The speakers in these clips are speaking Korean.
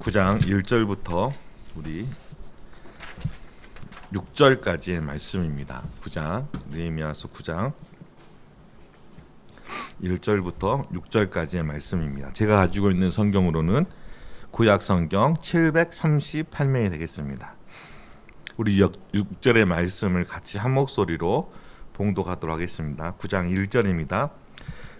9장 1절부터 우리 6절까지의 말씀입니다. 9장 느헤미야서 9장 1절부터 6절까지의 말씀입니다. 제가 가지고 있는 성경으로는 구약 성경 738면이 되겠습니다. 우리 6절의 말씀을 같이 한 목소리로 봉독하도록 하겠습니다. 9장 1절입니다.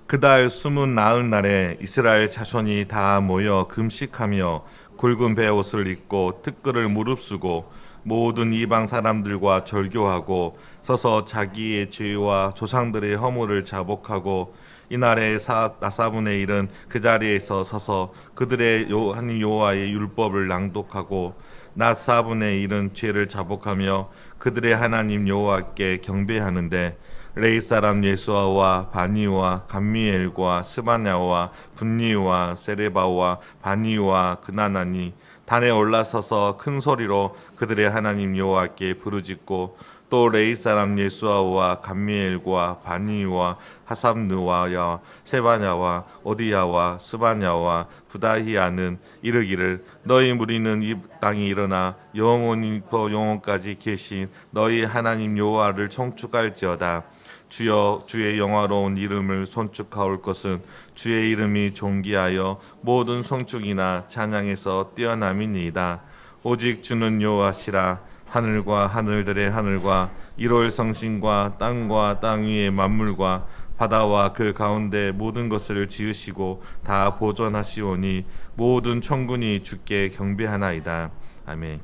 그달 수문 나흘 날에 이스라엘 자손이 다 모여 금식하며 굵은 베옷을 입고 티끌을 무릅쓰고 모든 이방 사람들과 절교하고 서서 자기의 죄와 조상들의 허물을 자복하고 이날에 나사분의 일은 그 자리에서 서서 그들의 하나님 여호와의 율법을 낭독하고 낮 4분의 1은 죄를 자복하며 그들의 하나님 여호와께 경배하는데 레이 사람 예수아와 바니와 감미엘과 스바냐와 분니와 세레바와 바니와 그나나니 단에 올라서서 큰 소리로 그들의 하나님 여호와께 부르짖고 또 레이 사람 예수아와 감미엘과 바니와 하삼느와 세바냐와 오디야와 스바냐와 부다히아는 이르기를 너희 무리는 이 땅이 일어나 영원히부터 영원까지 계신 너희 하나님 여호와를 청축할지어다. 주여 주의 영화로운 이름을 손축하올 것은 주의 이름이 존귀하여 모든 성축이나 찬양에서 뛰어남이니이다. 오직 주는 여호와시라. 하늘과 하늘들의 하늘과 일월 성신과 땅과 땅 위의 만물과 바다와 그 가운데 모든 것을 지으시고 다 보존하시오니 모든 천군이 주께 경배하나이다. 아멘.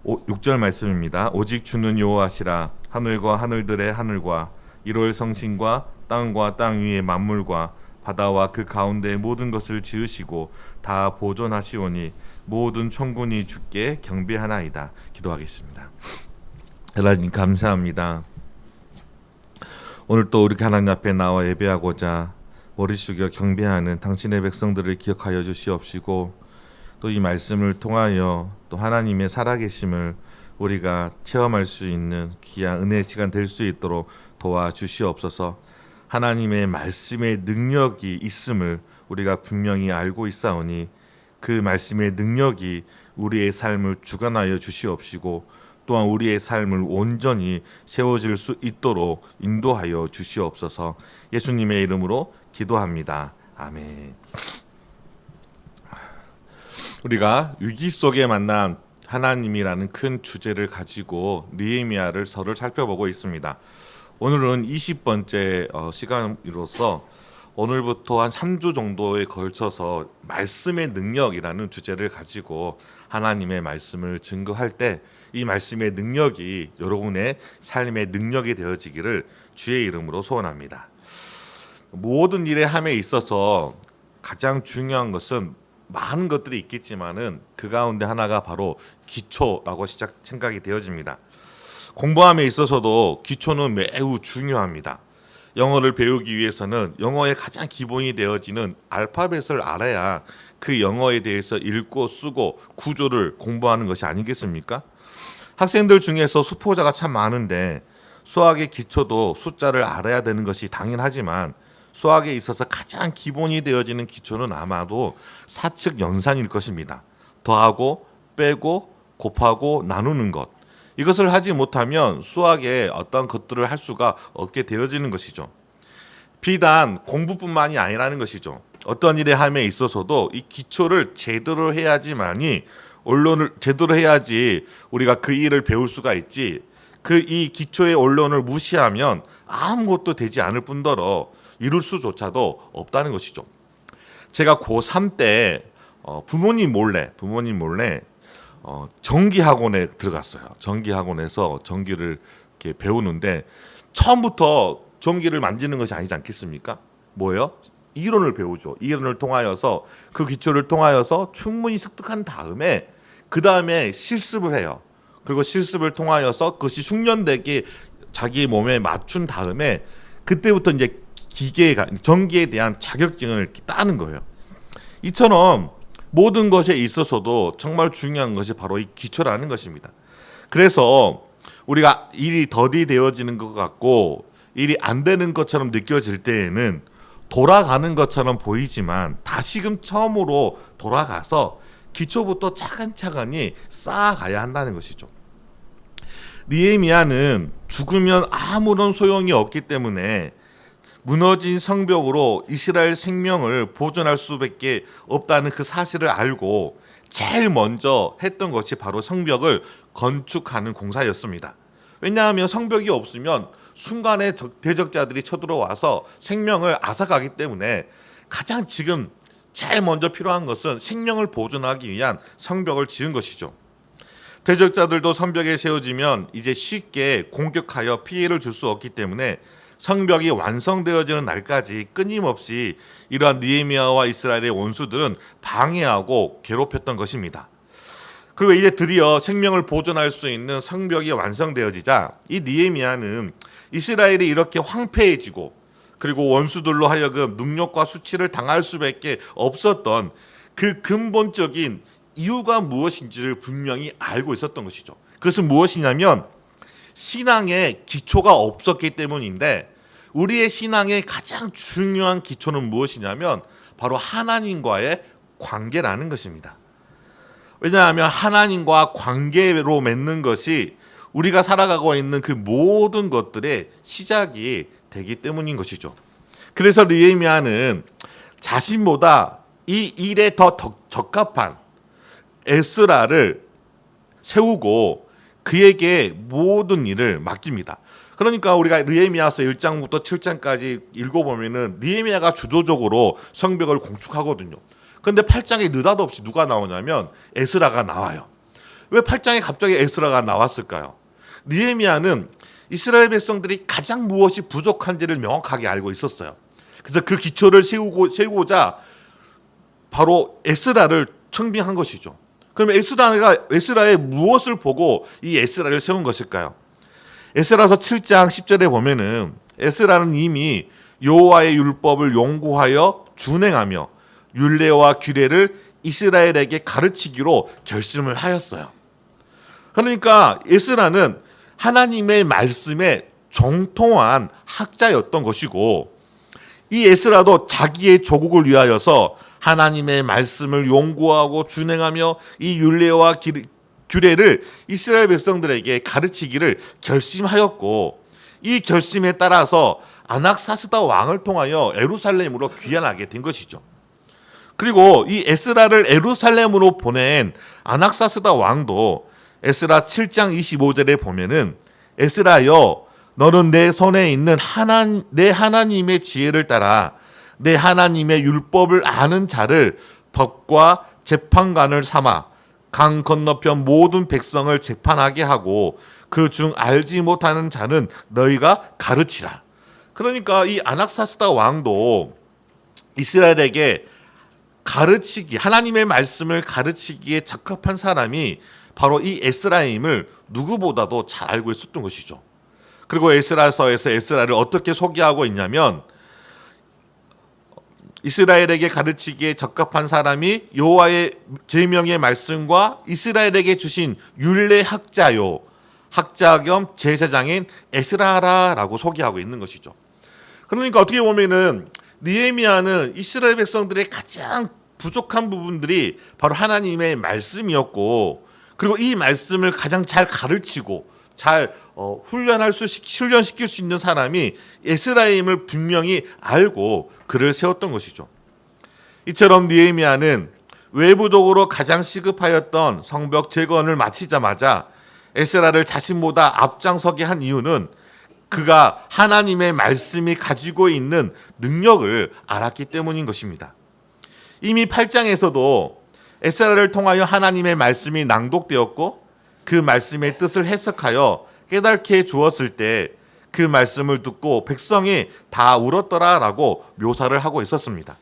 6절 말씀입니다. 오직 주는 여호와시라. 하늘과 하늘들의 하늘과 일월 성신과 땅과 땅 위의 만물과 바다와 그 가운데 모든 것을 지으시고 다 보존하시오니 모든 천군이 주께 경배하나이다. 기도하겠습니다. 하나님 감사합니다. 오늘 또 이렇게 하나님 앞에 나와 예배하고자 머리 숙여 경배하는 당신의 백성들을 기억하여 주시옵시고 또 이 말씀을 통하여 또 하나님의 살아계심을 우리가 체험할 수 있는 귀한 은혜의 시간 될 수 있도록 도와주시옵소서. 하나님의 말씀의 능력이 있음을 우리가 분명히 알고 있사오니 그 말씀의 능력이 우리의 삶을 주관하여 주시옵시고 또한 우리의 삶을 온전히 세워질 수 있도록 인도하여 주시옵소서. 예수님의 이름으로 기도합니다. 아멘. 우리가 위기 속에 만난 하나님이라는 큰 주제를 가지고 느헤미야서를 살펴보고 있습니다. 오늘은 20번째 시간으로서 오늘부터 한 3주 정도에 걸쳐서 말씀의 능력이라는 주제를 가지고 하나님의 말씀을 증거할 때 이 말씀의 능력이 여러분의 삶의 능력이 되어지기를 주의 이름으로 소원합니다. 모든 일의 함에 있어서 가장 중요한 것은 많은 것들이 있겠지만은 그 가운데 하나가 바로 기초라고 생각이 되어집니다. 공부함에 있어서도 기초는 매우 중요합니다. 영어를 배우기 위해서는 영어의 가장 기본이 되어지는 알파벳을 알아야 그 영어에 대해서 읽고 쓰고 구조를 공부하는 것이 아니겠습니까? 학생들 중에서 수포자가 참 많은데 수학의 기초도 숫자를 알아야 되는 것이 당연하지만 수학에 있어서 가장 기본이 되어지는 기초는 아마도 사측 연산일 것입니다. 더하고 빼고 곱하고 나누는 것. 이것을 하지 못하면 수학에 어떤 것들을 할 수가 없게 되어지는 것이죠. 비단 공부뿐만이 아니라는 것이죠. 어떤 일의 함에 있어서도 이 기초를 제대로 해야지만이 언론을 제대로 해야지 우리가 그 일을 배울 수가 있지. 이 기초의 언론을 무시하면 아무것도 되지 않을 뿐더러 이룰 수조차도 없다는 것이죠. 제가 고3 때 부모님 몰래 전기학원에 들어갔어요. 전기학원에서 전기를 이렇게 배우는데 처음부터 전기를 만지는 것이 아니지 않겠습니까? 뭐예요? 이론을 배우죠. 이론을 통하여서 그 기초를 통하여서 충분히 습득한 다음에 그 다음에 실습을 해요. 그리고 실습을 통하여서 그것이 숙련되게 자기 몸에 맞춘 다음에 그때부터 이제 전기에 대한 자격증을 따는 거예요. 이처럼 모든 것에 있어서도 정말 중요한 것이 바로 이 기초라는 것입니다. 그래서 우리가 일이 더디 되어지는 것 같고 일이 안 되는 것처럼 느껴질 때에는 돌아가는 것처럼 보이지만 다시금 처음으로 돌아가서 기초부터 차근차근히 쌓아가야 한다는 것이죠. 느헤미야는 죽으면 아무런 소용이 없기 때문에 무너진 성벽으로 이스라엘 생명을 보존할 수밖에 없다는 그 사실을 알고 제일 먼저 했던 것이 바로 성벽을 건축하는 공사였습니다. 왜냐하면 성벽이 없으면 순간에 대적자들이 쳐들어와서 생명을 앗아가기 때문에 가장 지금 제일 먼저 필요한 것은 생명을 보존하기 위한 성벽을 지은 것이죠. 대적자들도 성벽에 세워지면 이제 쉽게 공격하여 피해를 줄 수 없기 때문에 성벽이 완성되어지는 날까지 끊임없이 이러한 느헤미야와 이스라엘의 원수들은 방해하고 괴롭혔던 것입니다. 그리고 이제 드디어 생명을 보존할 수 있는 성벽이 완성되어지자 이 느헤미야는 이스라엘이 이렇게 황폐해지고 그리고 원수들로 하여금 능력과 수치를 당할 수밖에 없었던 그 근본적인 이유가 무엇인지를 분명히 알고 있었던 것이죠. 그것은 무엇이냐면 신앙의 기초가 없었기 때문인데, 우리의 신앙의 가장 중요한 기초는 무엇이냐면 바로 하나님과의 관계라는 것입니다. 왜냐하면 하나님과 관계로 맺는 것이 우리가 살아가고 있는 그 모든 것들의 시작이 되기 때문인 것이죠. 그래서 느헤미야는 자신보다 이 일에 더 적합한 에스라를 세우고 그에게 모든 일을 맡깁니다. 그러니까 우리가 느헤미야서 1장부터 7장까지 읽어보면은 느헤미야가 주도적으로 성벽을 건축하거든요. 그런데 8장에 느닷없이 누가 나오냐면 에스라가 나와요. 왜 8장에 갑자기 에스라가 나왔을까요? 느헤미야는 이스라엘 백성들이 가장 무엇이 부족한지를 명확하게 알고 있었어요. 그래서 그 기초를 세우고자 바로 에스라를 청빙한 것이죠. 그러면 에스라의 무엇을 보고 이 에스라를 세운 것일까요? 에스라서 7장 10절에 보면은 에스라는 이미 여호와의 율법을 연구하여 준행하며 율례와 규례를 이스라엘에게 가르치기로 결심을 하였어요. 그러니까 에스라는 하나님의 말씀에 정통한 학자였던 것이고, 이 에스라도 자기의 조국을 위하여서 하나님의 말씀을 연구하고 준행하며 이 율례와 규례를 이스라엘 백성들에게 가르치기를 결심하였고, 이 결심에 따라서 아낙사스다 왕을 통하여 예루살렘으로 귀환하게 된 것이죠. 그리고 이 에스라를 예루살렘으로 보낸 아낙사스다 왕도 에스라 7장 25절에 보면은 에스라여 너는 내 손에 있는 내 하나님의 지혜를 따라 내 하나님의 율법을 아는 자를 법과 재판관을 삼아 강 건너편 모든 백성을 재판하게 하고 그 중 알지 못하는 자는 너희가 가르치라. 그러니까 이 아낙사스다 왕도 이스라엘에게 가르치기, 하나님의 말씀을 가르치기에 적합한 사람이 바로 이 에스라임을 누구보다도 잘 알고 있었던 것이죠. 그리고 에스라서에서 에스라를 어떻게 소개하고 있냐면 이스라엘에게 가르치기에 적합한 사람이 여호와의 계명의 말씀과 이스라엘에게 주신 율례 학자요, 학자 겸 제사장인 에스라라고 소개하고 있는 것이죠. 그러니까 어떻게 보면은 느헤미야는 이스라엘 백성들의 가장 부족한 부분들이 바로 하나님의 말씀이었고, 그리고 이 말씀을 가장 잘 가르치고 잘 훈련시킬 수 있는 사람이 에스라임을 분명히 알고 그를 세웠던 것이죠. 이처럼 느헤미야는 외부적으로 가장 시급하였던 성벽 재건을 마치자마자 에스라를 자신보다 앞장서게 한 이유는 그가 하나님의 말씀이 가지고 있는 능력을 알았기 때문인 것입니다. 이미 8장에서도 에스라를 통하여 하나님의 말씀이 낭독되었고 그 말씀의 뜻을 해석하여 깨닫게 해 주었을 때 그 말씀을 듣고 백성이 다 울었더라라고 묘사를 하고 있었습니다.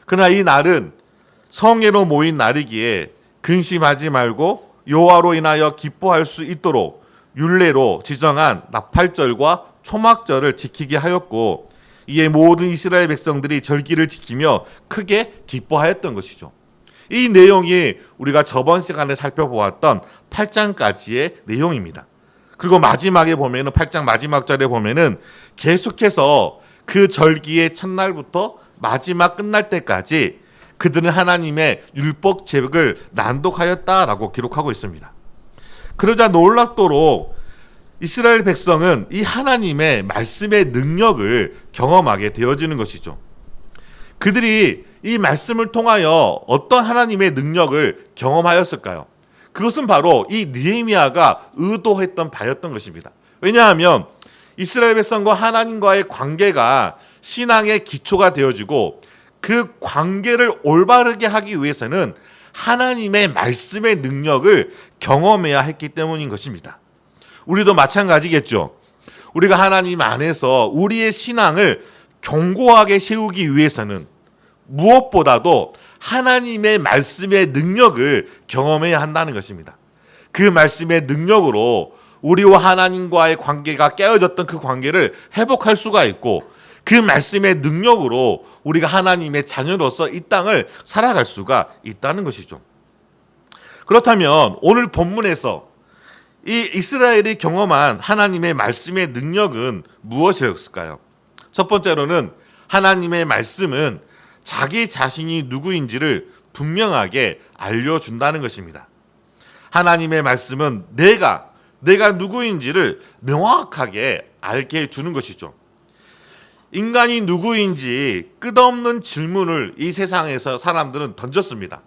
그러나 이 날은 성회로 모인 날이기에 근심하지 말고 여호와로 인하여 기뻐할 수 있도록 율례로 지정한 나팔절과 초막절을 지키게 하였고, 이에 모든 이스라엘 백성들이 절기를 지키며 크게 기뻐하였던 것이죠. 이 내용이 우리가 저번 시간에 살펴보았던 8장까지의 내용입니다. 그리고 마지막에 보면은 8장 마지막 절에 보면은 계속해서 그 절기의 첫날부터 마지막 끝날 때까지 그들은 하나님의 율법 제국을 난독하였다라고 기록하고 있습니다. 그러자 놀랍도록 이스라엘 백성은 이 하나님의 말씀의 능력을 경험하게 되어지는 것이죠. 그들이 이 말씀을 통하여 어떤 하나님의 능력을 경험하였을까요? 그것은 바로 이 느헤미야가 의도했던 바였던 것입니다. 왜냐하면 이스라엘 백성과 하나님과의 관계가 신앙의 기초가 되어지고 그 관계를 올바르게 하기 위해서는 하나님의 말씀의 능력을 경험해야 했기 때문인 것입니다. 우리도 마찬가지겠죠. 우리가 하나님 안에서 우리의 신앙을 견고하게 세우기 위해서는 무엇보다도 하나님의 말씀의 능력을 경험해야 한다는 것입니다. 그 말씀의 능력으로 우리와 하나님과의 관계가 깨어졌던 그 관계를 회복할 수가 있고, 그 말씀의 능력으로 우리가 하나님의 자녀로서 이 땅을 살아갈 수가 있다는 것이죠. 그렇다면 오늘 본문에서 이 이스라엘이 경험한 하나님의 말씀의 능력은 무엇이었을까요? 첫 번째로는 하나님의 말씀은 자기 자신이 누구인지를 분명하게 알려준다는 것입니다. 하나님의 말씀은 내가 누구인지를 명확하게 알게 해주는 것이죠. 인간이 누구인지 끝없는 질문을 이 세상에서 사람들은 던졌습니다.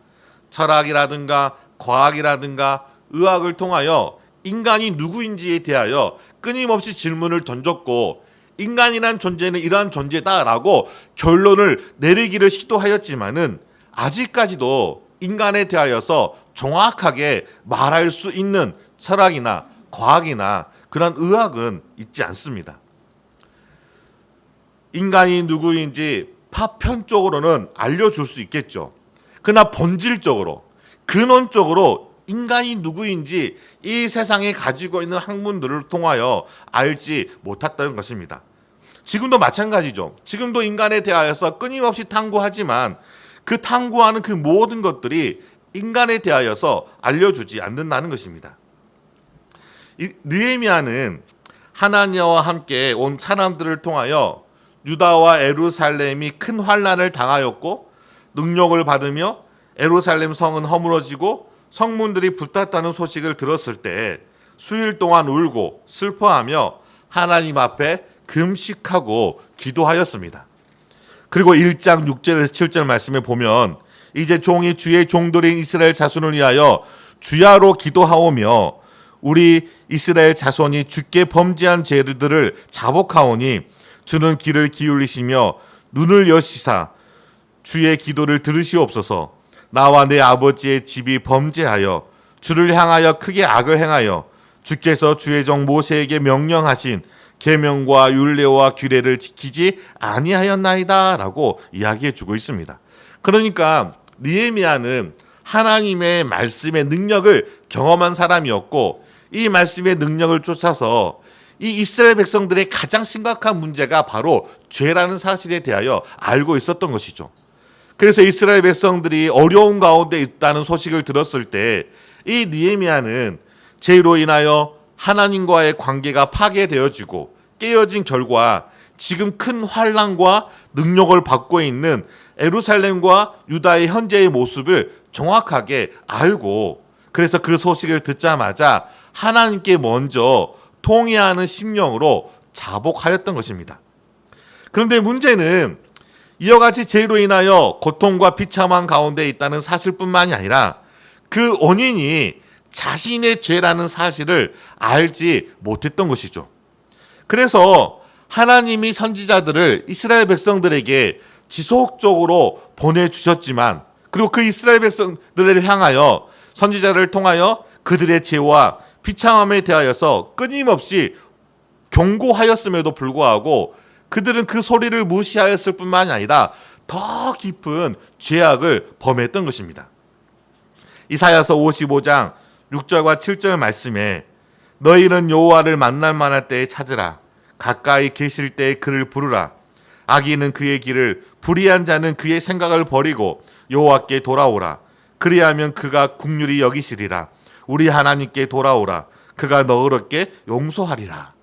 철학이라든가 과학이라든가 의학을 통하여 인간이 누구인지에 대하여 끊임없이 질문을 던졌고, 인간이란 존재는 이러한 존재다라고 결론을 내리기를 시도하였지만은 아직까지도 인간에 대하여서 정확하게 말할 수 있는 철학이나 과학이나 그런 의학은 있지 않습니다. 인간이 누구인지 파편적으로는 알려줄 수 있겠죠. 그러나 본질적으로, 근원적으로 인간이 누구인지 이 세상에 가지고 있는 학문들을 통하여 알지 못했던 것입니다. 지금도 마찬가지죠. 지금도 인간에 대하여서 끊임없이 탐구하지만 그 탐구하는 그 모든 것들이 인간에 대하여서 알려주지 않는다는 것입니다. 느헤미야는 하나님과 함께 온 사람들을 통하여 유다와 예루살렘이 큰 환난을 당하였고 능력을 받으며 예루살렘 성은 허물어지고 성문들이 불탔다는 소식을 들었을 때 수일 동안 울고 슬퍼하며 하나님 앞에 금식하고 기도하였습니다. 그리고 1장 6절에서 7절 말씀에 보면 이제 종이 주의 종들인 이스라엘 자손을 위하여 주야로 기도하오며 우리 이스라엘 자손이 주께 범죄한 죄들을 자복하오니 주는 귀를 기울이시며 눈을 여시사 주의 기도를 들으시옵소서. 나와 내 아버지의 집이 범죄하여 주를 향하여 크게 악을 행하여 주께서 주의 종 모세에게 명령하신 계명과 율례와 규례를 지키지 아니하였나이다 라고 이야기해 주고 있습니다. 그러니까 느헤미야는 하나님의 말씀의 능력을 경험한 사람이었고, 이 말씀의 능력을 쫓아서 이 이스라엘 백성들의 가장 심각한 문제가 바로 죄라는 사실에 대하여 알고 있었던 것이죠. 그래서 이스라엘 백성들이 어려운 가운데 있다는 소식을 들었을 때 이 느헤미야는 죄로 인하여 하나님과의 관계가 파괴되어지고 깨어진 결과 지금 큰 환난과 능력을 받고 있는 예루살렘과 유다의 현재의 모습을 정확하게 알고, 그래서 그 소식을 듣자마자 하나님께 먼저 통회하는 심령으로 자복하였던 것입니다. 그런데 문제는 이와 같이 죄로 인하여 고통과 비참한 가운데 있다는 사실뿐만이 아니라 그 원인이 자신의 죄라는 사실을 알지 못했던 것이죠. 그래서 하나님이 선지자들을 이스라엘 백성들에게 지속적으로 보내주셨지만, 그리고 그 이스라엘 백성들을 향하여 선지자를 통하여 그들의 죄와 비참함에 대하여서 끊임없이 경고하였음에도 불구하고 그들은 그 소리를 무시하였을 뿐만이 아니라 더 깊은 죄악을 범했던 것입니다. 이사야서 55장 6절과 7절 말씀에 너희는 여호와를 만날 만할 때에 찾으라. 가까이 계실 때에 그를 부르라. 악인은 그의 길을, 불의한 자는 그의 생각을 버리고 여호와께 돌아오라. 그리하면 그가 긍휼히 여기시리라. 우리 하나님께 돌아오라. 그가 너그럽게 용서하리라.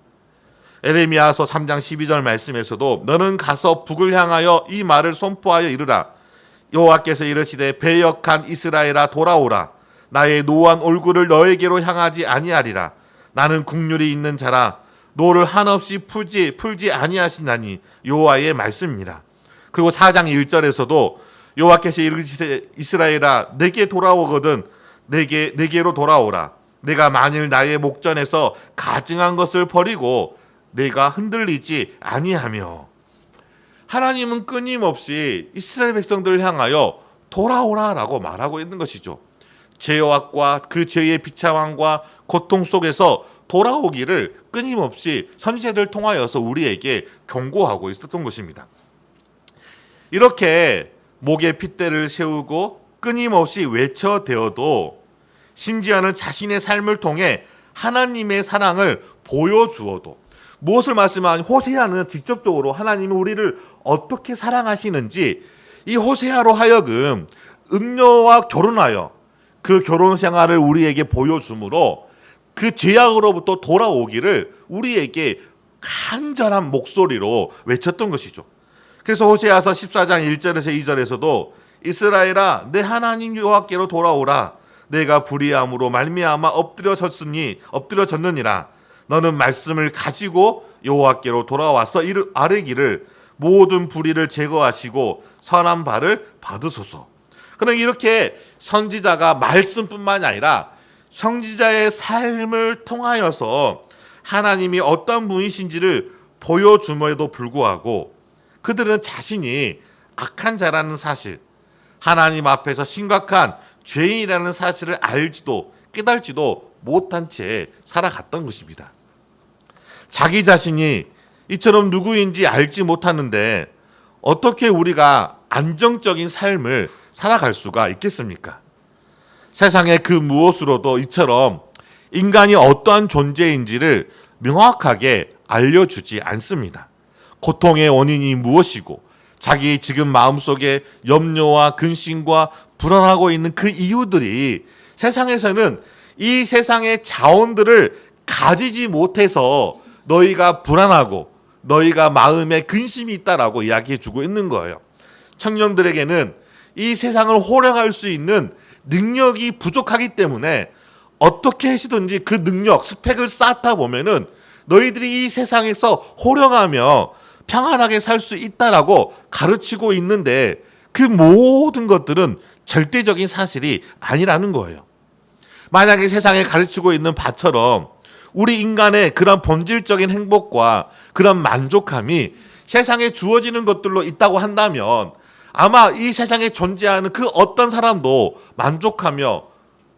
에레미야서 3장 12절 말씀에서도 너는 가서 북을 향하여 이 말을 선포하여 이르라. 여호와께서 이르시되 배역한 이스라엘아 돌아오라. 나의 노한 얼굴을 너에게로 향하지 아니하리라. 나는 국률이 있는 자라 노를 한없이 풀지 아니하시나니 여호와의 말씀입니다. 그리고 4장 1절에서도 여호와께서 이르시되 이스라엘아 내게 돌아오거든 내게로 돌아오라. 내가 만일 나의 목전에서 가증한 것을 버리고 내가 흔들리지 아니하며. 하나님은 끊임없이 이스라엘 백성들을 향하여 돌아오라라고 말하고 있는 것이죠. 죄악과 그 죄의 비참함과 고통 속에서 돌아오기를 끊임없이 선지자들 통하여서 우리에게 경고하고 있었던 것입니다. 이렇게 목에 핏대를 세우고 끊임없이 외쳐대어도 심지어는 자신의 삶을 통해 하나님의 사랑을 보여주어도, 무엇을 말씀하냐면 호세아는 직접적으로 하나님이 우리를 어떻게 사랑하시는지 이 호세아로 하여금 음녀와 결혼하여 그 결혼 생활을 우리에게 보여주므로 그 죄악으로부터 돌아오기를 우리에게 간절한 목소리로 외쳤던 것이죠. 그래서 호세아서 14장 1절에서 2절에서도 이스라엘아 내 하나님 여호와께로 돌아오라. 내가 불의함으로 말미암아 엎드려졌느니라. 너는 말씀을 가지고 여호와께로 돌아와서 아뢰기를 모든 불의를 제거하시고 선한 바를 받으소서. 그럼 이렇게 선지자가 말씀뿐만이 아니라 선지자의 삶을 통하여서 하나님이 어떤 분이신지를 보여줌에도 불구하고 그들은 자신이 악한 자라는 사실, 하나님 앞에서 심각한 죄인이라는 사실을 알지도 깨달지도 못한 채 살아갔던 것입니다. 자기 자신이 이처럼 누구인지 알지 못하는데 어떻게 우리가 안정적인 삶을 살아갈 수가 있겠습니까? 세상의 그 무엇으로도 이처럼 인간이 어떠한 존재인지를 명확하게 알려주지 않습니다. 고통의 원인이 무엇이고 자기 지금 마음속에 염려와 근심과 불안하고 있는 그 이유들이 세상에서는 이 세상의 자원들을 가지지 못해서 너희가 불안하고 너희가 마음에 근심이 있다라고 이야기해 주고 있는 거예요. 청년들에게는 이 세상을 호령할 수 있는 능력이 부족하기 때문에 어떻게 하시든지 그 능력, 스펙을 쌓다 보면은 너희들이 이 세상에서 호령하며 평안하게 살 수 있다라고 가르치고 있는데 그 모든 것들은 절대적인 사실이 아니라는 거예요. 만약에 세상에 가르치고 있는 바처럼 우리 인간의 그런 본질적인 행복과 그런 만족함이 세상에 주어지는 것들로 있다고 한다면 아마 이 세상에 존재하는 그 어떤 사람도 만족하며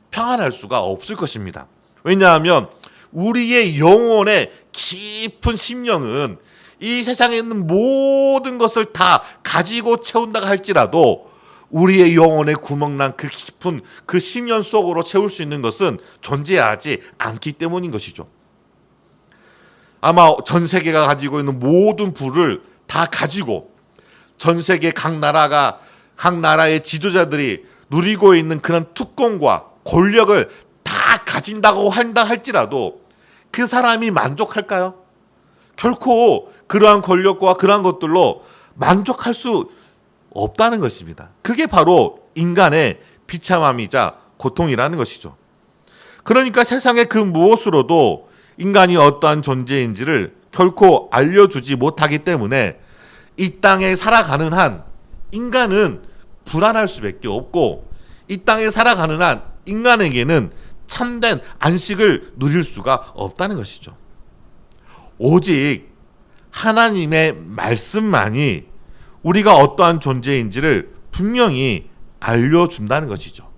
평안할 수가 없을 것입니다. 왜냐하면 우리의 영혼의 깊은 심령은 이 세상에 있는 모든 것을 다 가지고 채운다고 할지라도 우리의 영혼에 구멍난 그 깊은 그 심연 속으로 채울 수 있는 것은 존재하지 않기 때문인 것이죠. 아마 전 세계가 가지고 있는 모든 부를 다 가지고 전 세계 각 나라의 지도자들이 누리고 있는 그런 특권과 권력을 다 가진다고 한다 할지라도 그 사람이 만족할까요? 결코 그러한 권력과 그러한 것들로 만족할 수 없다는 것입니다. 그게 바로 인간의 비참함이자 고통이라는 것이죠. 그러니까 세상의 그 무엇으로도 인간이 어떠한 존재인지를 결코 알려주지 못하기 때문에 이 땅에 살아가는 한 인간은 불안할 수밖에 없고 이 땅에 살아가는 한 인간에게는 참된 안식을 누릴 수가 없다는 것이죠. 오직 하나님의 말씀만이 우리가 어떠한 존재인지를 분명히 알려준다는 것이죠.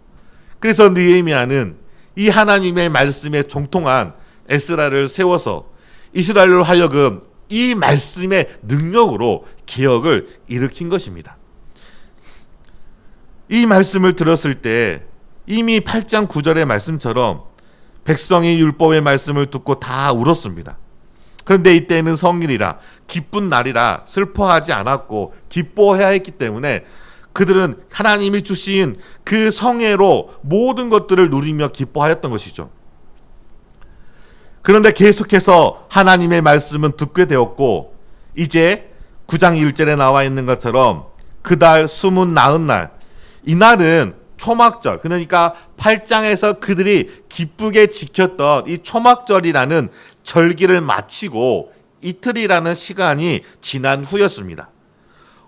그래서 느헤미야는 이 하나님의 말씀에 정통한 에스라를 세워서 이스라엘로 하여금 이 말씀의 능력으로 개혁을 일으킨 것입니다. 이 말씀을 들었을 때 이미 8장 9절의 말씀처럼 백성이 율법의 말씀을 듣고 다 울었습니다. 그런데 이때는 성일이라 기쁜 날이라 슬퍼하지 않았고 기뻐해야 했기 때문에 그들은 하나님이 주신 그 성회로 모든 것들을 누리며 기뻐하였던 것이죠. 그런데 계속해서 하나님의 말씀은 듣게 되었고 이제 9장 1절에 나와 있는 것처럼 그달 수문 나은 날 이날은 초막절, 그러니까 8장에서 그들이 기쁘게 지켰던 이 초막절이라는 절기를 마치고 이틀이라는 시간이 지난 후였습니다.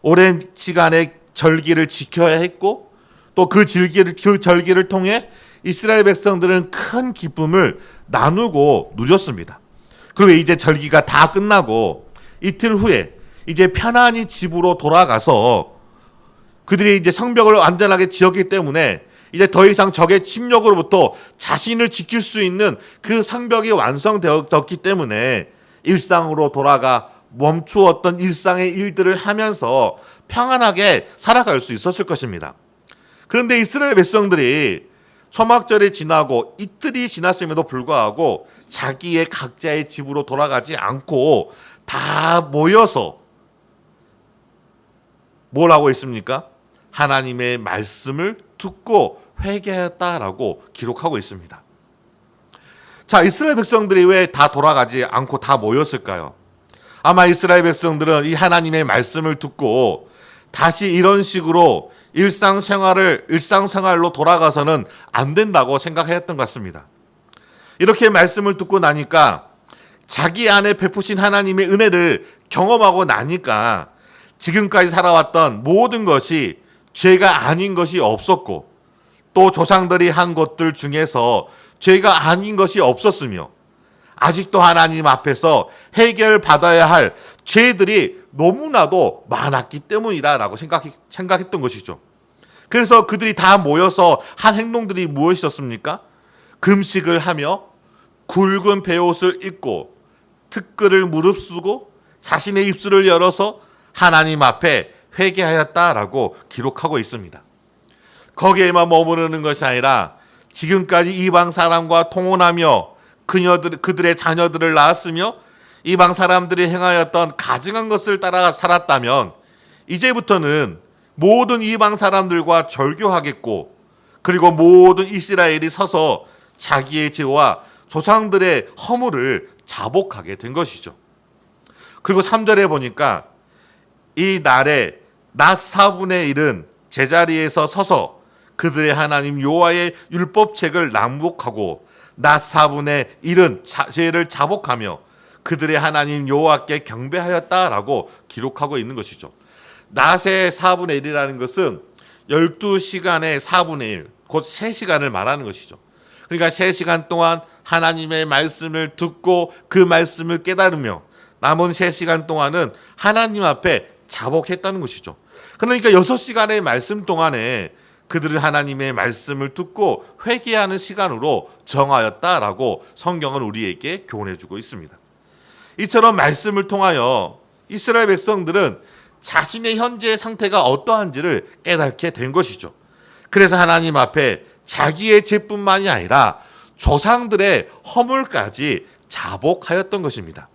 오랜 시간의 절기를 지켜야 했고 또 그 절기를 통해 이스라엘 백성들은 큰 기쁨을 나누고 누렸습니다. 그리고 이제 절기가 다 끝나고 이틀 후에 이제 편안히 집으로 돌아가서 그들이 이제 성벽을 완전하게 지었기 때문에 이제 더 이상 적의 침략으로부터 자신을 지킬 수 있는 그 성벽이 완성되었기 때문에 일상으로 돌아가 멈추었던 일상의 일들을 하면서 평안하게 살아갈 수 있었을 것입니다. 그런데 이스라엘 백성들이 초막절이 지나고 이틀이 지났음에도 불구하고 자기의 각자의 집으로 돌아가지 않고 다 모여서 뭘 하고 있습니까? 하나님의 말씀을 듣고 회개하였다라고 기록하고 있습니다. 자, 이스라엘 백성들이 왜 다 돌아가지 않고 다 모였을까요? 아마 이스라엘 백성들은 이 하나님의 말씀을 듣고 다시 이런 식으로 일상생활로 돌아가서는 안 된다고 생각했던 것 같습니다. 이렇게 말씀을 듣고 나니까 자기 안에 베푸신 하나님의 은혜를 경험하고 나니까 지금까지 살아왔던 모든 것이 죄가 아닌 것이 없었고 또 조상들이 한 것들 중에서 죄가 아닌 것이 없었으며 아직도 하나님 앞에서 해결받아야 할 죄들이 너무나도 많았기 때문이다라고 생각했던 것이죠. 그래서 그들이 다 모여서 한 행동들이 무엇이었습니까? 금식을 하며 굵은 베옷을 입고 티끌을 무릅쓰고 자신의 입술을 열어서 하나님 앞에 회개하였다라고 기록하고 있습니다. 거기에만 머무르는 것이 아니라 지금까지 이방 사람과 통혼하며 그들의 자녀들을 낳았으며 이방 사람들이 행하였던 가증한 것을 따라 살았다면 이제부터는 모든 이방 사람들과 절교하겠고 그리고 모든 이스라엘이 서서 자기의 죄와 조상들의 허물을 자복하게 된 것이죠. 그리고 3절에 보니까 이 날에 낮 4분의 1은 제자리에서 서서 그들의 하나님 여호와의 율법책을 낭독하고 낮 4분의 1은 죄를 자복하며 그들의 하나님 여호와께 경배하였다라고 기록하고 있는 것이죠. 낮의 4분의 1이라는 것은 12시간의 4분의 1, 곧 3시간을 말하는 것이죠. 그러니까 3시간 동안 하나님의 말씀을 듣고 그 말씀을 깨달으며 남은 3시간 동안은 하나님 앞에 자복했다는 것이죠. 그러니까 6시간의 말씀 동안에 그들은 하나님의 말씀을 듣고 회개하는 시간으로 정하였다라고 성경은 우리에게 교훈해주고 있습니다. 이처럼 말씀을 통하여 이스라엘 백성들은 자신의 현재 상태가 어떠한지를 깨닫게 된 것이죠. 그래서 하나님 앞에 자기의 죄뿐만이 아니라 조상들의 허물까지 자복하였던 것입니다.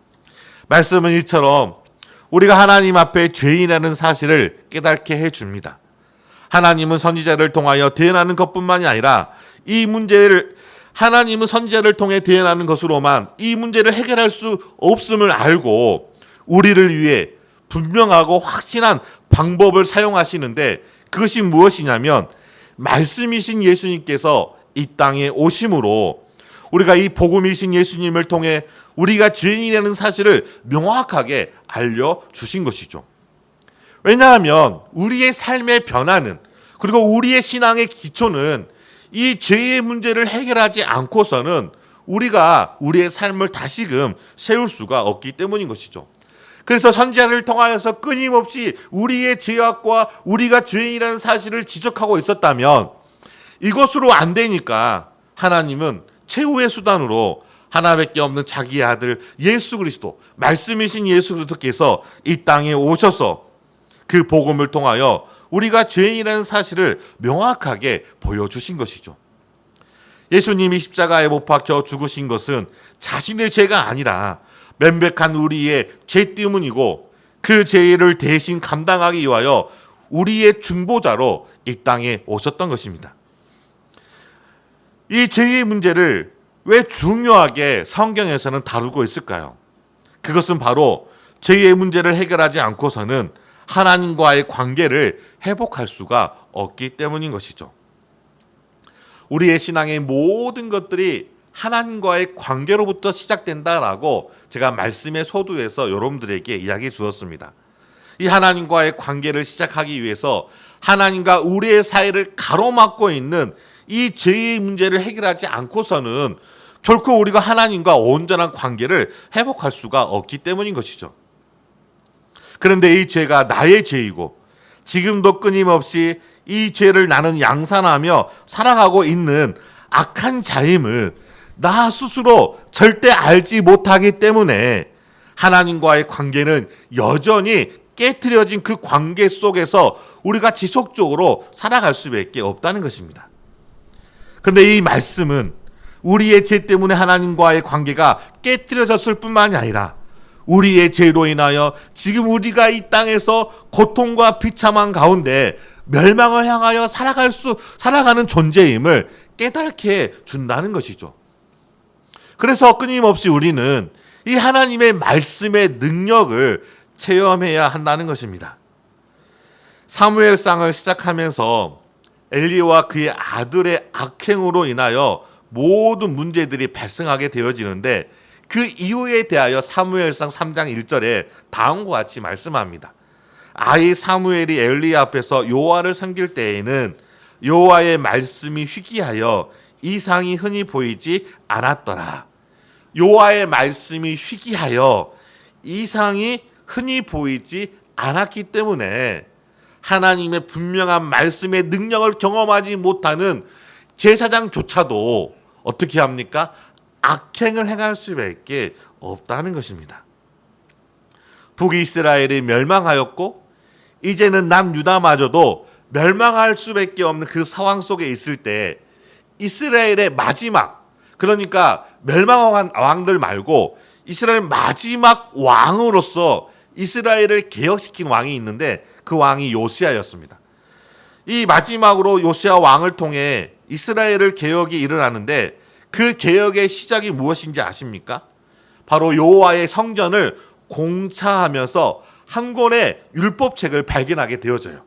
말씀은 이처럼 우리가 하나님 앞에 죄인이라는 사실을 깨닫게 해줍니다. 하나님은 선지자를 통하여 대언하는 것뿐만이 아니라 이 문제를 하나님은 선지자를 통해 대언하는 것으로만 이 문제를 해결할 수 없음을 알고 우리를 위해 분명하고 확신한 방법을 사용하시는데 그것이 무엇이냐면 말씀이신 예수님께서 이 땅에 오심으로 우리가 이 복음이신 예수님을 통해 우리가 죄인이라는 사실을 명확하게 알려주신 것이죠. 왜냐하면 우리의 삶의 변화는 그리고 우리의 신앙의 기초는 이 죄의 문제를 해결하지 않고서는 우리가 우리의 삶을 다시금 세울 수가 없기 때문인 것이죠. 그래서 선지자를 통하여서 끊임없이 우리의 죄악과 우리가 죄인이라는 사실을 지적하고 있었다면 이것으로 안 되니까 하나님은 최후의 수단으로 하나밖에 없는 자기의 아들 예수 그리스도, 말씀이신 예수 그리스도께서 이 땅에 오셔서 그 복음을 통하여 우리가 죄인이라는 사실을 명확하게 보여주신 것이죠. 예수님이 십자가에 못 박혀 죽으신 것은 자신의 죄가 아니라 명백한 우리의 죄 때문이고 그 죄를 대신 감당하기 위하여 우리의 중보자로 이 땅에 오셨던 것입니다. 이 죄의 문제를 왜 중요하게 성경에서는 다루고 있을까요? 그것은 바로 죄의 문제를 해결하지 않고서는 하나님과의 관계를 회복할 수가 없기 때문인 것이죠. 우리의 신앙의 모든 것들이 하나님과의 관계로부터 시작된다라고 제가 말씀의 서두에서 여러분들에게 이야기해 주었습니다. 이 하나님과의 관계를 시작하기 위해서 하나님과 우리의 사이를 가로막고 있는 이 죄의 문제를 해결하지 않고서는 결코 우리가 하나님과 온전한 관계를 회복할 수가 없기 때문인 것이죠. 그런데 이 죄가 나의 죄이고 지금도 끊임없이 이 죄를 나는 양산하며 살아가고 있는 악한 자임을 나 스스로 절대 알지 못하기 때문에 하나님과의 관계는 여전히 깨트려진 그 관계 속에서 우리가 지속적으로 살아갈 수밖에 없다는 것입니다. 그런데 이 말씀은 우리의 죄 때문에 하나님과의 관계가 깨트려졌을 뿐만이 아니라 우리의 죄로 인하여 지금 우리가 이 땅에서 고통과 비참한 가운데 멸망을 향하여 살아가는 존재임을 깨닫게 준다는 것이죠. 그래서 끊임없이 우리는 이 하나님의 말씀의 능력을 체험해야 한다는 것입니다. 사무엘상을 시작하면서 엘리야와 그의 아들의 악행으로 인하여 모든 문제들이 발생하게 되어지는데 그 이유에 대하여 사무엘상 3장 1절에 다음과 같이 말씀합니다. 아이 사무엘이 엘리야 앞에서 여호와를 섬길 때에는 여호와의 말씀이 희귀하여 이상이 흔히 보이지 않았더라. 여호와의 말씀이 희귀하여 이상이 흔히 보이지 않았기 때문에 하나님의 분명한 말씀의 능력을 경험하지 못하는 제사장조차도 어떻게 합니까? 악행을 행할 수밖에 없다는 것입니다. 북이스라엘이 멸망하였고 이제는 남유다마저도 멸망할 수밖에 없는 그 상황 속에 있을 때 이스라엘의 마지막, 그러니까 멸망한 왕들 말고 이스라엘 마지막 왕으로서 이스라엘을 개혁시킨 왕이 있는데 그 왕이 요시야였습니다. 이 마지막으로 요시야 왕을 통해 이스라엘을 개혁이 일어나는데 그 개혁의 시작이 무엇인지 아십니까? 바로 여호와의 성전을 공차하면서 한 권의 율법책을 발견하게 되어져요.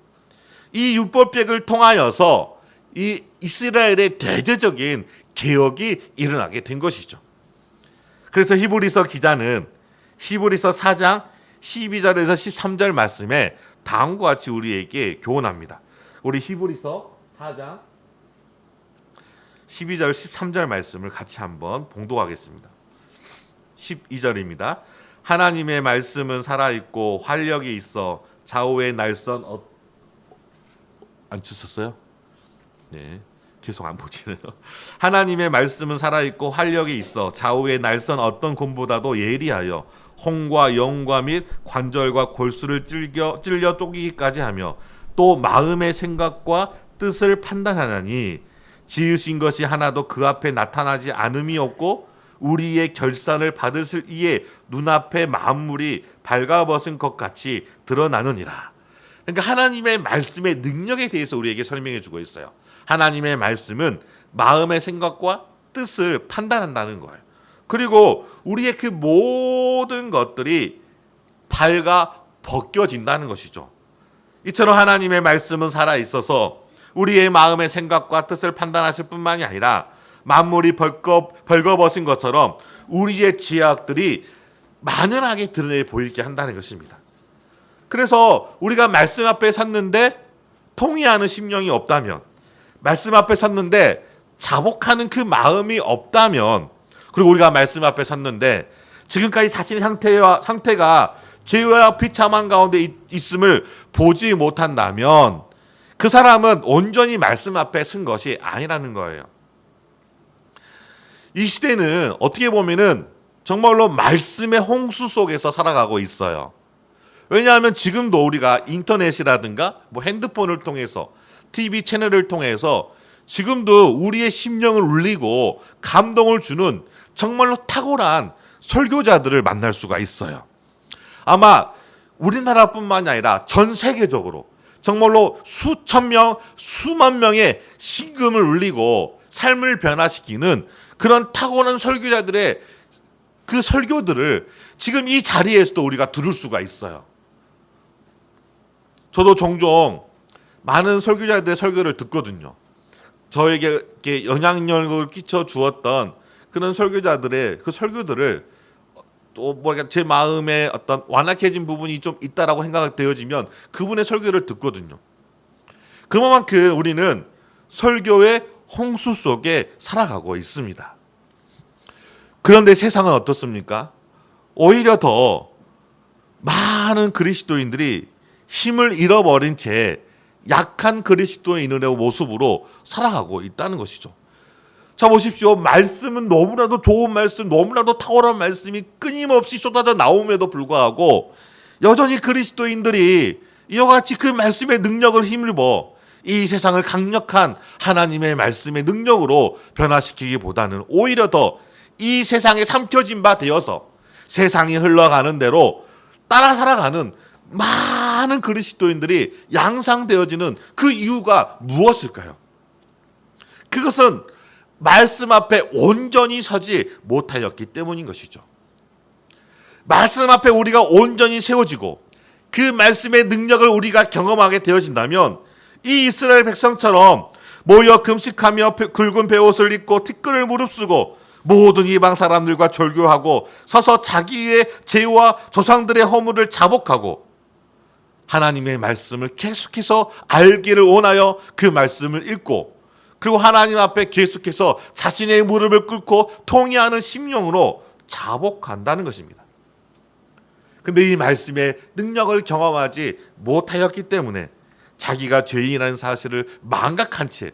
이 율법책을 통하여서 이 이스라엘의 대대적인 개혁이 일어나게 된 것이죠. 그래서 히브리서 기자는 히브리서 4장 12절에서 13절 말씀에 다음과 같이 우리에게 교훈합니다. 우리 히브리서 4장 12절 13절 말씀을 같이 한번 봉독하겠습니다. 12절입니다. 하나님의 말씀은 살아있고 활력이 있어 좌우의 날선 안 쳤었어요? 네, 계속 안 보지네요. 하나님의 말씀은 살아있고 활력이 있어 좌우의 날선 어떤 곰보다도 예리하여 홍과 영과 및 관절과 골수를 찔려 쪼개기까지 하며 또 마음의 생각과 뜻을 판단하나니 지으신 것이 하나도 그 앞에 나타나지 않음이 없고 우리의 결산을 받으실 이에 눈앞에 만물이 발가벗은 것 같이 드러나느니라. 그러니까 하나님의 말씀의 능력에 대해서 우리에게 설명해 주고 있어요. 하나님의 말씀은 마음의 생각과 뜻을 판단한다는 거예요. 그리고 우리의 그 모든 것들이 발가 벗겨진다는 것이죠. 이처럼 하나님의 말씀은 살아있어서 우리의 마음의 생각과 뜻을 판단하실 뿐만이 아니라 만물이 벌거벗은 것처럼 우리의 죄악들이 만연하게 드러내 보이게 한다는 것입니다. 그래서 우리가 말씀 앞에 섰는데 통회하는 심령이 없다면, 말씀 앞에 섰는데 자복하는 그 마음이 없다면, 그리고 우리가 말씀 앞에 섰는데 지금까지 자신의 상태가 죄와 비참한 가운데 있음을 보지 못한다면 그 사람은 온전히 말씀 앞에 선 것이 아니라는 거예요. 이 시대는 어떻게 보면은 정말로 말씀의 홍수 속에서 살아가고 있어요. 왜냐하면 지금도 우리가 인터넷이라든가 뭐 핸드폰을 통해서 TV 채널을 통해서 지금도 우리의 심령을 울리고 감동을 주는 정말로 탁월한 설교자들을 만날 수가 있어요. 아마 우리나라뿐만이 아니라 전 세계적으로 정말로 수천 명, 수만 명의 심금을 울리고 삶을 변화시키는 그런 탁월한 설교자들의 그 설교들을 지금 이 자리에서도 우리가 들을 수가 있어요. 저도 종종 많은 설교자들의 설교를 듣거든요. 저에게 이렇게 영향력을 끼쳐 주었던 그런 설교자들의 그 설교들을 또 뭐랄까 제 마음에 어떤 완악해진 부분이 좀 있다라고 생각되어지면 그분의 설교를 듣거든요. 그만큼 우리는 설교의 홍수 속에 살아가고 있습니다. 그런데 세상은 어떻습니까? 오히려 더 많은 그리스도인들이 힘을 잃어버린 채 약한 그리스도인의 모습으로 살아가고 있다는 것이죠. 자 보십시오. 말씀은 너무나도 좋은 말씀, 너무나도 탁월한 말씀이 끊임없이 쏟아져 나옴에도 불구하고 여전히 그리스도인들이 이와 같이 그 말씀의 능력을 힘입어 이 세상을 강력한 하나님의 말씀의 능력으로 변화시키기보다는 오히려 더 이 세상에 삼켜진 바 되어서 세상이 흘러가는 대로 따라 살아가는 많은 그리스도인들이 양상되어지는 그 이유가 무엇일까요? 그것은 말씀 앞에 온전히 서지 못하였기 때문인 것이죠. 말씀 앞에 우리가 온전히 세워지고 그 말씀의 능력을 우리가 경험하게 되어진다면 이 이스라엘 백성처럼 모여 금식하며 굵은 베옷을 입고 티끌을 무릅쓰고 모든 이방 사람들과 절교하고 서서 자기의 죄와 조상들의 허물을 자복하고 하나님의 말씀을 계속해서 알기를 원하여 그 말씀을 읽고 그리고 하나님 앞에 계속해서 자신의 무릎을 꿇고 통회하는 심령으로 자복한다는 것입니다. 그런데 이 말씀의 능력을 경험하지 못하였기 때문에 자기가 죄인이라는 사실을 망각한 채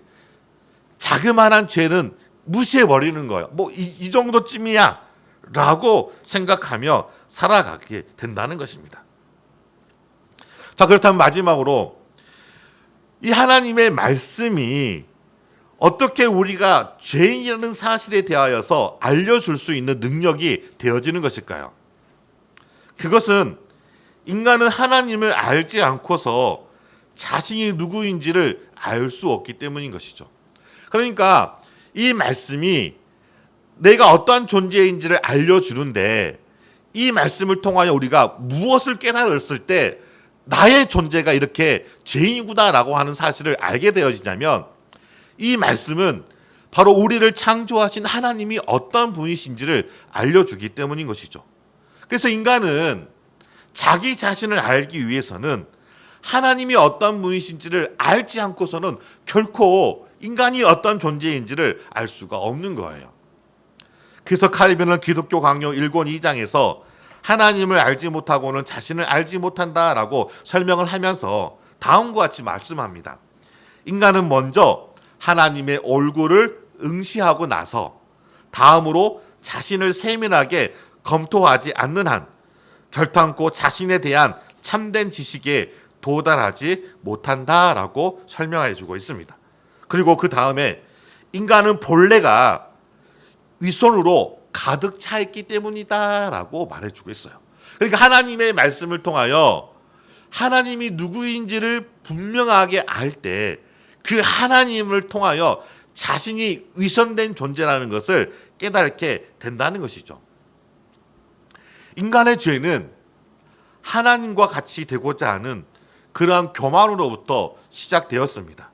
자그마한 죄는 무시해버리는 거예요. 뭐 이 정도쯤이야 라고 생각하며 살아가게 된다는 것입니다. 자, 그렇다면 마지막으로 이 하나님의 말씀이 어떻게 우리가 죄인이라는 사실에 대하여서 알려줄 수 있는 능력이 되어지는 것일까요? 그것은 인간은 하나님을 알지 않고서 자신이 누구인지를 알 수 없기 때문인 것이죠. 그러니까 이 말씀이 내가 어떠한 존재인지를 알려주는데 이 말씀을 통하여 우리가 무엇을 깨달았을 때 나의 존재가 이렇게 죄인이구나라고 하는 사실을 알게 되어지냐면 이 말씀은 바로 우리를 창조하신 하나님이 어떤 분이신지를 알려주기 때문인 것이죠. 그래서 인간은 자기 자신을 알기 위해서는 하나님이 어떤 분이신지를 알지 않고서는 결코 인간이 어떤 존재인지를 알 수가 없는 거예요. 그래서 칼빈은 기독교 강요 1권 2장에서 하나님을 알지 못하고는 자신을 알지 못한다라고 설명을 하면서 다음과 같이 말씀합니다. 인간은 먼저 하나님의 얼굴을 응시하고 나서 다음으로 자신을 세밀하게 검토하지 않는 한 결탄코 자신에 대한 참된 지식에 도달하지 못한다라고 설명해 주고 있습니다. 그리고 그 다음에 인간은 본래가 위선으로 가득 차 있기 때문이다라고 말해주고 있어요. 그러니까 하나님의 말씀을 통하여 하나님이 누구인지를 분명하게 알 때 그 하나님을 통하여 자신이 위선된 존재라는 것을 깨닫게 된다는 것이죠. 인간의 죄는 하나님과 같이 되고자 하는 그러한 교만으로부터 시작되었습니다.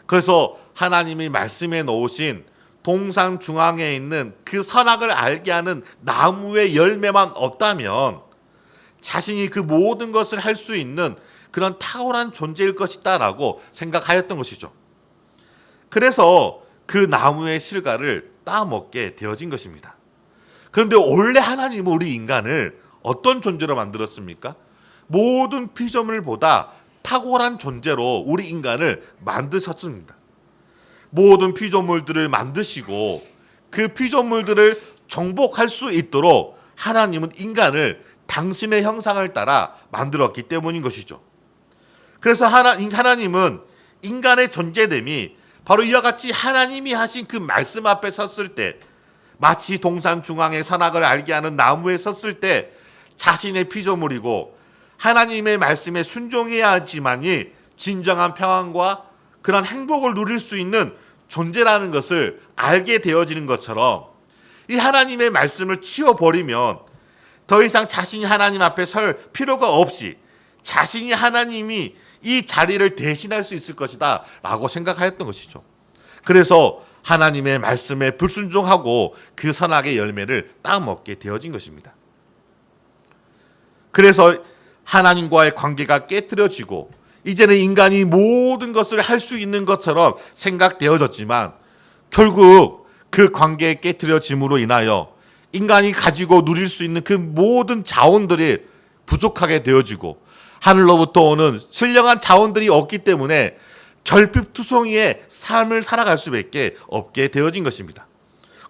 그래서 하나님이 말씀에 놓으신 동산 중앙에 있는 그 선악을 알게 하는 나무의 열매만 없다면 자신이 그 모든 것을 할 수 있는 그런 탁월한 존재일 것이다라고 생각하였던 것이죠. 그래서 그 나무의 실과를 따먹게 되어진 것입니다. 그런데 원래 하나님은 우리 인간을 어떤 존재로 만들었습니까? 모든 피조물보다 탁월한 존재로 우리 인간을 만드셨습니다. 모든 피조물들을 만드시고 그 피조물들을 정복할 수 있도록 하나님은 인간을 당신의 형상을 따라 만들었기 때문인 것이죠. 그래서 하나님은 인간의 존재됨이 바로 이와 같이 하나님이 하신 그 말씀 앞에 섰을 때 마치 동산 중앙에 선악을 알게 하는 나무에 섰을 때 자신의 피조물이고 하나님의 말씀에 순종해야 하지만이 진정한 평안과 그런 행복을 누릴 수 있는 존재라는 것을 알게 되어지는 것처럼 이 하나님의 말씀을 치워버리면 더 이상 자신이 하나님 앞에 설 필요가 없이 자신이 하나님이 이 자리를 대신할 수 있을 것이다 라고 생각하였던 것이죠. 그래서 하나님의 말씀에 불순종하고 그 선악의 열매를 따먹게 되어진 것입니다. 그래서 하나님과의 관계가 깨트려지고 이제는 인간이 모든 것을 할 수 있는 것처럼 생각되어졌지만 결국 그 관계에 깨트려짐으로 인하여 인간이 가지고 누릴 수 있는 그 모든 자원들이 부족하게 되어지고 하늘로부터 오는 신령한 자원들이 없기 때문에 결핍투성이의 삶을 살아갈 수밖에 없게 되어진 것입니다.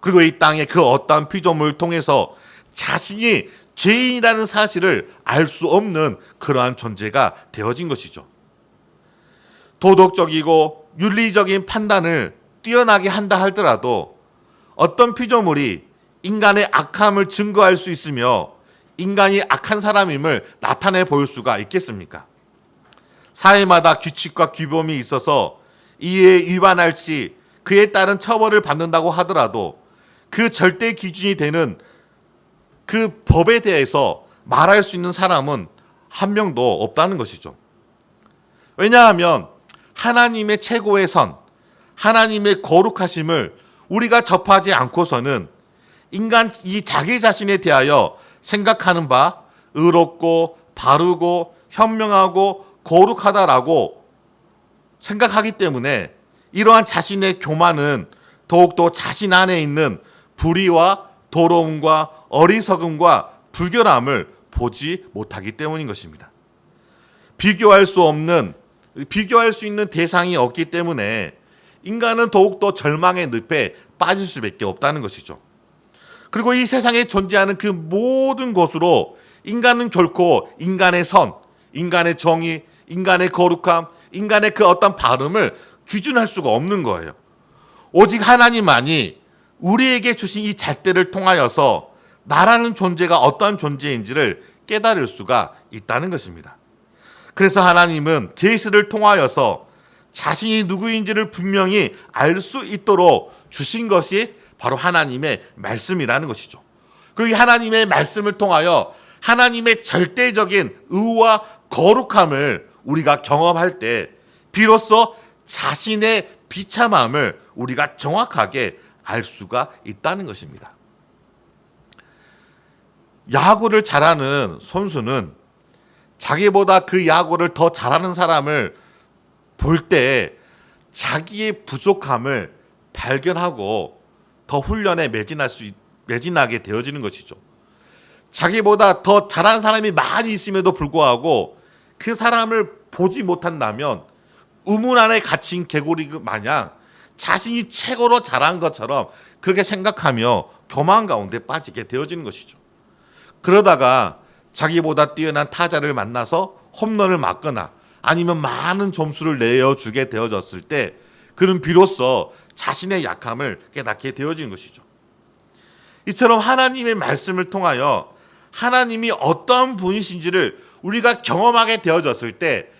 그리고 이 땅의 그 어떠한 피조물을 통해서 자신이 죄인이라는 사실을 알 수 없는 그러한 존재가 되어진 것이죠. 도덕적이고 윤리적인 판단을 뛰어나게 한다 하더라도 어떤 피조물이 인간의 악함을 증거할 수 있으며 인간이 악한 사람임을 나타내 보일 수가 있겠습니까? 사회마다 규칙과 규범이 있어서 이에 위반할 시 그에 따른 처벌을 받는다고 하더라도 그 절대 기준이 되는 그 법에 대해서 말할 수 있는 사람은 한 명도 없다는 것이죠. 왜냐하면 하나님의 최고의 선, 하나님의 거룩하심을 우리가 접하지 않고서는 인간이 자기 자신에 대하여 생각하는 바 의롭고 바르고 현명하고 거룩하다라고 생각하기 때문에 이러한 자신의 교만은 더욱더 자신 안에 있는 불의와 더러움과 어리석음과 불결함을 보지 못하기 때문인 것입니다. 비교할 수 있는 대상이 없기 때문에 인간은 더욱더 절망의 늪에 빠질 수밖에 없다는 것이죠. 그리고 이 세상에 존재하는 그 모든 것으로 인간은 결코 인간의 선, 인간의 정의, 인간의 거룩함, 인간의 그 어떤 바름을 기준할 수가 없는 거예요. 오직 하나님만이 우리에게 주신 이 잣대를 통하여서 나라는 존재가 어떠한 존재인지를 깨달을 수가 있다는 것입니다. 그래서 하나님은 계시를 통하여서 자신이 누구인지를 분명히 알 수 있도록 주신 것이 바로 하나님의 말씀이라는 것이죠. 그리고 이 하나님의 말씀을 통하여 하나님의 절대적인 의와 거룩함을 우리가 경험할 때 비로소 자신의 비참함을 우리가 정확하게 알 수가 있다는 것입니다. 야구를 잘하는 선수는 자기보다 그 야구를 더 잘하는 사람을 볼 때 자기의 부족함을 발견하고 더 훈련에 매진하게 되어지는 것이죠. 자기보다 더 잘하는 사람이 많이 있음에도 불구하고 그 사람을 보지 못한다면 우물 안에 갇힌 개구리 마냥 자신이 최고로 잘한 것처럼 그렇게 생각하며 교만 가운데 빠지게 되어지는 것이죠. 그러다가 자기보다 뛰어난 타자를 만나서 홈런을 맞거나 아니면 많은 점수를 내어주게 되어졌을 때 그는 비로소 자신의 약함을 깨닫게 되어지는 것이죠. 이처럼 하나님의 말씀을 통하여 하나님이 어떤 분이신지를 우리가 경험하게 되어졌을 때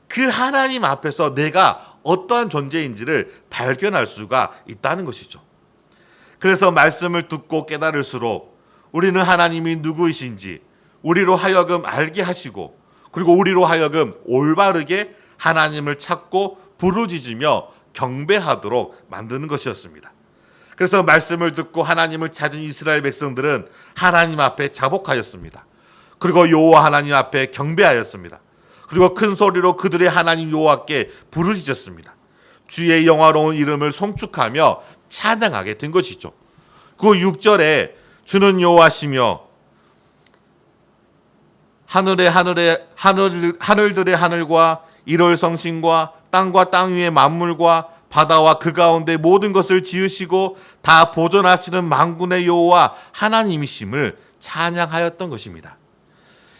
그 하나님 앞에서 내가 어떠한 존재인지를 발견할 수가 있다는 것이죠. 그래서 말씀을 듣고 깨달을수록 우리는 하나님이 누구이신지 우리로 하여금 알게 하시고 그리고 우리로 하여금 올바르게 하나님을 찾고 부르짖으며 경배하도록 만드는 것이었습니다. 그래서 말씀을 듣고 하나님을 찾은 이스라엘 백성들은 하나님 앞에 자복하였습니다. 그리고 여호와 하나님 앞에 경배하였습니다. 그리고 큰 소리로 그들의 하나님 여호와께 부르짖었습니다. 주의 영화로운 이름을 송축하며 찬양하게 된 것이죠. 그 6절에 주는 여호와시며 하늘들의 하늘과 일월 성신과 땅과 땅 위의 만물과 바다와 그 가운데 모든 것을 지으시고 다 보존하시는 만군의 여호와 하나님이심을 찬양하였던 것입니다.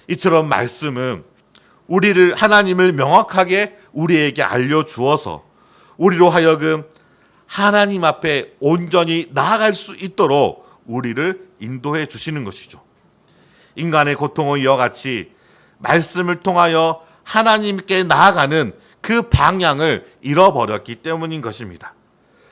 이처럼 말씀은 하나님을 명확하게 우리에게 알려주어서 우리로 하여금 하나님 앞에 온전히 나아갈 수 있도록 우리를 인도해 주시는 것이죠. 인간의 고통은 이와 같이 말씀을 통하여 하나님께 나아가는 그 방향을 잃어버렸기 때문인 것입니다.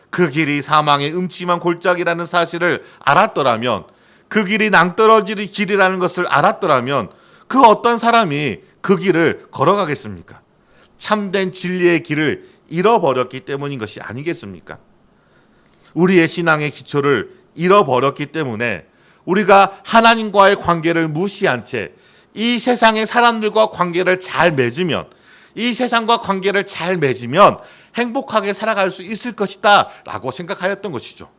그 길이 사망의 음침한 골짜기라는 사실을 알았더라면, 그 길이 낭떠러지의 길이라는 것을 알았더라면 그 어떤 사람이 그 길을 걸어가겠습니까? 참된 진리의 길을 잃어버렸기 때문인 것이 아니겠습니까? 우리의 신앙의 기초를 잃어버렸기 때문에 우리가 하나님과의 관계를 무시한 채 이 세상의 사람들과 관계를 잘 맺으면, 이 세상과 관계를 잘 맺으면 행복하게 살아갈 수 있을 것이다 라고 생각하였던 것이죠.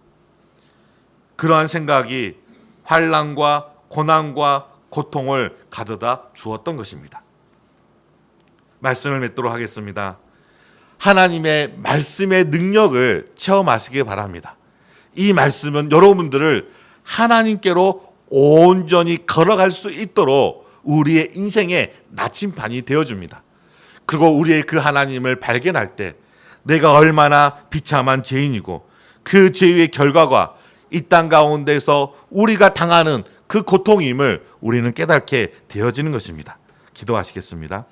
그러한 생각이 환난과 고난과 고통을 가져다 주었던 것입니다. 말씀을 맺도록 하겠습니다. 하나님의 말씀의 능력을 체험하시기 바랍니다. 이 말씀은 여러분들을 하나님께로 온전히 걸어갈 수 있도록 우리의 인생의 나침반이 되어줍니다. 그리고 우리의 그 하나님을 발견할 때 내가 얼마나 비참한 죄인이고 그 죄의 결과가 이 땅 가운데서 우리가 당하는 그 고통임을 우리는 깨닫게 되어지는 것입니다. 기도하시겠습니다.